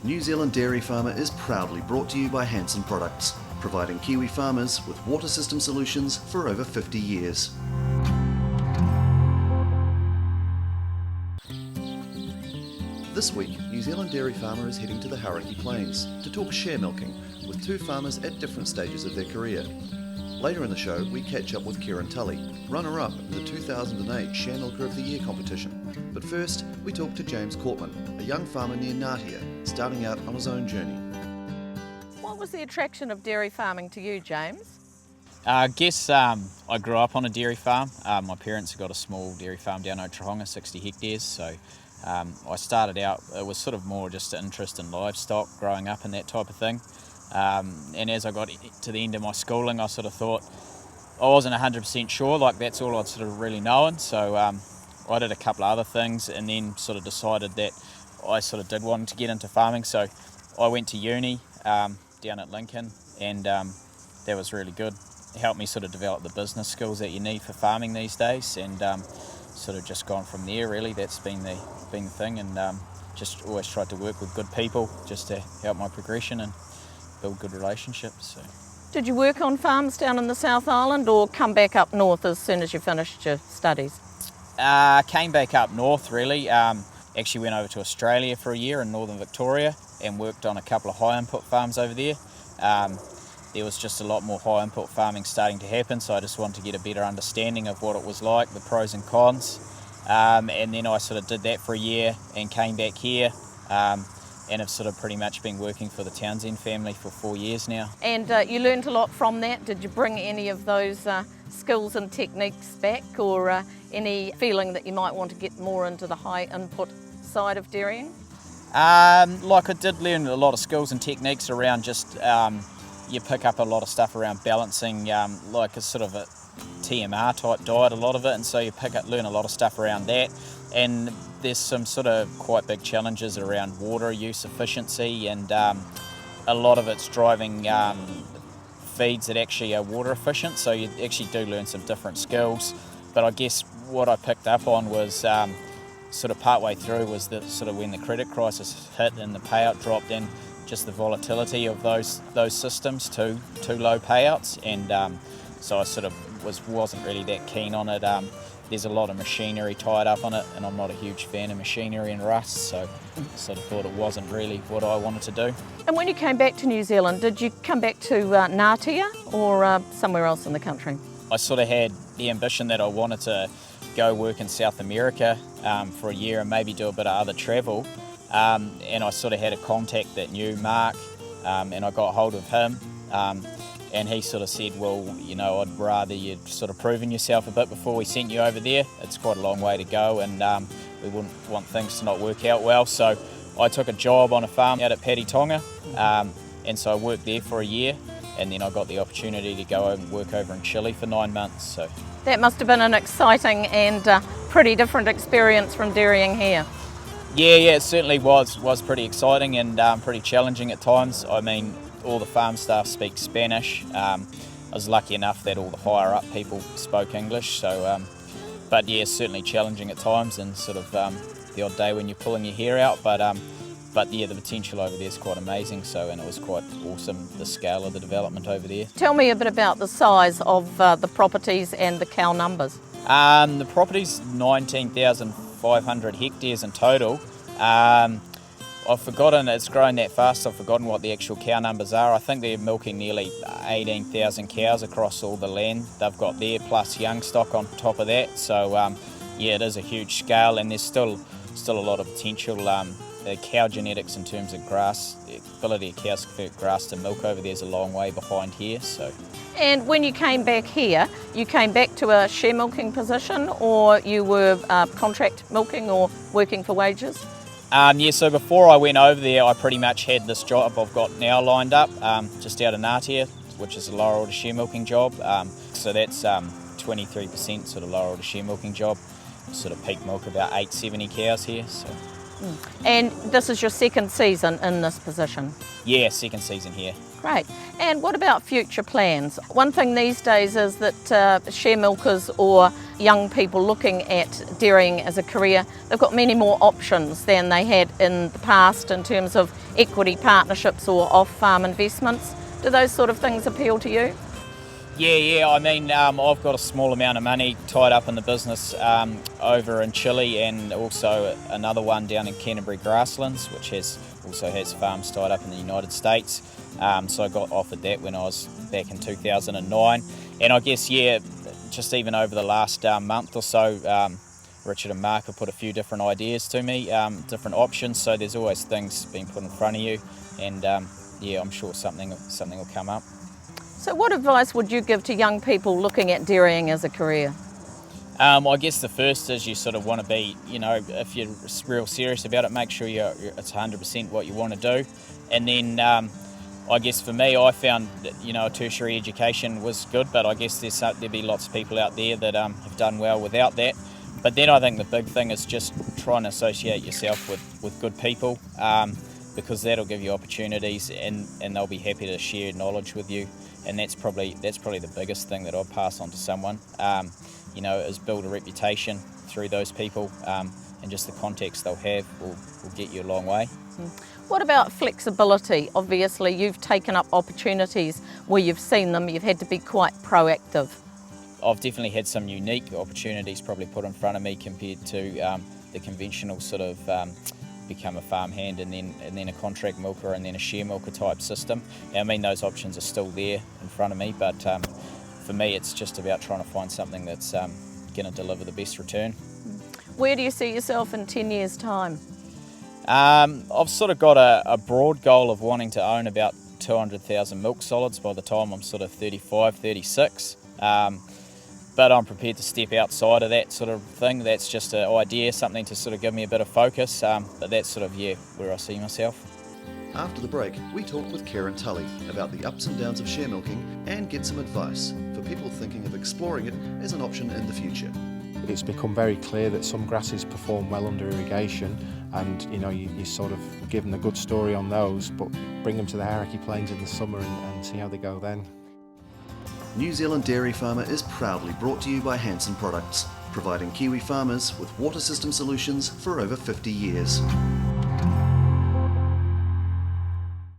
New Zealand Dairy Farmer is proudly brought to you by Hanson Products, providing Kiwi farmers with water system solutions for over 50 years. This week, New Zealand Dairy Farmer is heading to the Hauraki Plains to talk share milking with two farmers at different stages of their career. Later in the show, we catch up with Kieran Tully, runner-up in the 2008 Share Milker of the Year competition. But first, we talk to James Cortman, a young farmer near Ngatea, starting out on his own journey. What was the attraction of dairy farming to you, James? I guess I grew up on a dairy farm. My parents have got a small dairy farm down Otahonga, 60 hectares, so I started out, it was sort of more just an interest in livestock, growing up and that type of thing. And as I got to the end of my schooling, I sort of thought, I wasn't 100% sure, like that's all I'd sort of really known. So I did a couple of other things and then sort of decided that I sort of did want to get into farming. So I went to uni down at Lincoln, and that was really good. It helped me sort of develop the business skills that you need for farming these days, and sort of just gone from there really. That's been the thing, and just always tried to work with good people just to help my progression and build good relationships. So. Did you work on farms down in the South Island or come back up north as soon as you finished your studies? Came back up north really. Actually went over to Australia for a year in northern Victoria and worked on a couple of high input farms over there. There was just a lot more high input farming starting to happen, so I just wanted to get a better understanding of what it was like, the pros and cons. And then I sort of did that for a year and came back here. And have sort of pretty much been working for the Townsend family for 4 years now. And you learned a lot from that. Did you bring any of those skills and techniques back, or any feeling that you might want to get more into the high input side of dairying? Like I did learn a lot of skills and techniques around just, you pick up a lot of stuff around balancing, like a sort of a TMR type diet, a lot of it, and so you learn a lot of stuff around that. And there's some sort of quite big challenges around water use efficiency, and a lot of it's driving feeds that actually are water efficient, so you actually do learn some different skills. But I guess what I picked up on was sort of partway through was that sort of when the credit crisis hit and the payout dropped, and just the volatility of those systems to low payouts, and so I sort of wasn't really that keen on it. There's a lot of machinery tied up on it, and I'm not a huge fan of machinery and rust, so I sort of thought it wasn't really what I wanted to do. And when you came back to New Zealand, did you come back to Ngatea or somewhere else in the country? I sort of had the ambition that I wanted to go work in South America for a year and maybe do a bit of other travel, and I sort of had a contact that knew Mark, and I got hold of him. And he sort of said, well, you know, I'd rather you'd sort of proven yourself a bit before we sent you over there. It's quite a long way to go, and we wouldn't want things to not work out well. So I took a job on a farm out at Paddy Tonga, and so I worked there for a year, and then I got the opportunity to go and work over in Chile for 9 months. So that must have been an exciting and pretty different experience from dairying here. Yeah, it certainly was pretty exciting and pretty challenging at times. I mean, all the farm staff speak Spanish. I was lucky enough that all the higher up people spoke English, so but yeah, certainly challenging at times, and sort of the odd day when you're pulling your hair out, but yeah, the potential over there is quite amazing, so, and it was quite awesome, the scale of the development over there. Tell me a bit about the size of the properties and the cow numbers. The property's 19,500 hectares in total. I've forgotten, it's grown that fast, I've forgotten what the actual cow numbers are. I think they're milking nearly 18,000 cows across all the land they've got there, plus young stock on top of that. So yeah, it is a huge scale, and there's still a lot of potential. The cow genetics in terms of grass, the ability of cows to convert grass to milk over there is a long way behind here. So. And when you came back here, you came back to a share milking position, or you were contract milking or working for wages? Yeah, so before I went over there, I pretty much had this job I've got now lined up, just out of Ngatea, which is a lower order share milking job. So that's 23% sort of lower order share milking job. Sort of peak milk about 870 cows here. So. And this is your second season in this position? Yeah, second season here. Great. And what about future plans? One thing these days is that share milkers or young people looking at dairying as a career, they've got many more options than they had in the past in terms of equity partnerships or off-farm investments. Do those sort of things appeal to you? Yeah. I mean, I've got a small amount of money tied up in the business over in Chile, and also another one down in Canterbury Grasslands, which also has farms tied up in the United States. So I got offered that when I was back in 2009. And I guess, just even over the last month or so, Richard and Mark have put a few different ideas to me, different options. So there's always things being put in front of you, and I'm sure something will come up. So what advice would you give to young people looking at dairying as a career? I guess the first is you sort of want to be, if you're real serious about it, make sure it's 100% what you want to do. And then I guess for me, I found that, a tertiary education was good, but I guess there'll be lots of people out there that have done well without that. But then I think the big thing is just trying to associate yourself with good people, because that'll give you opportunities, and they'll be happy to share knowledge with you. And that's probably the biggest thing that I'll pass on to someone, is build a reputation through those people, and just the context they'll have will get you a long way. What about flexibility? Obviously, you've taken up opportunities where you've seen them, you've had to be quite proactive. I've definitely had some unique opportunities probably put in front of me compared to the conventional sort of become a farmhand and then a contract milker and then a share milker type system. And I mean, those options are still there in front of me, but for me it's just about trying to find something that's going to deliver the best return. Where do you see yourself in 10 years' time? I've sort of got a broad goal of wanting to own about 200,000 milk solids by the time I'm sort of 35, 36. But I'm prepared to step outside of that sort of thing. That's just an idea, something to sort of give me a bit of focus, but that's sort of, where I see myself. After the break, we talk with Karen Tully about the ups and downs of share milking and get some advice for people thinking of exploring it as an option in the future. It's become very clear that some grasses perform well under irrigation, and you sort of give them a good story on those, but bring them to the Hauraki Plains in the summer and see how they go then. New Zealand Dairy Farmer is proudly brought to you by Hanson Products, providing Kiwi farmers with water system solutions for over 50 years.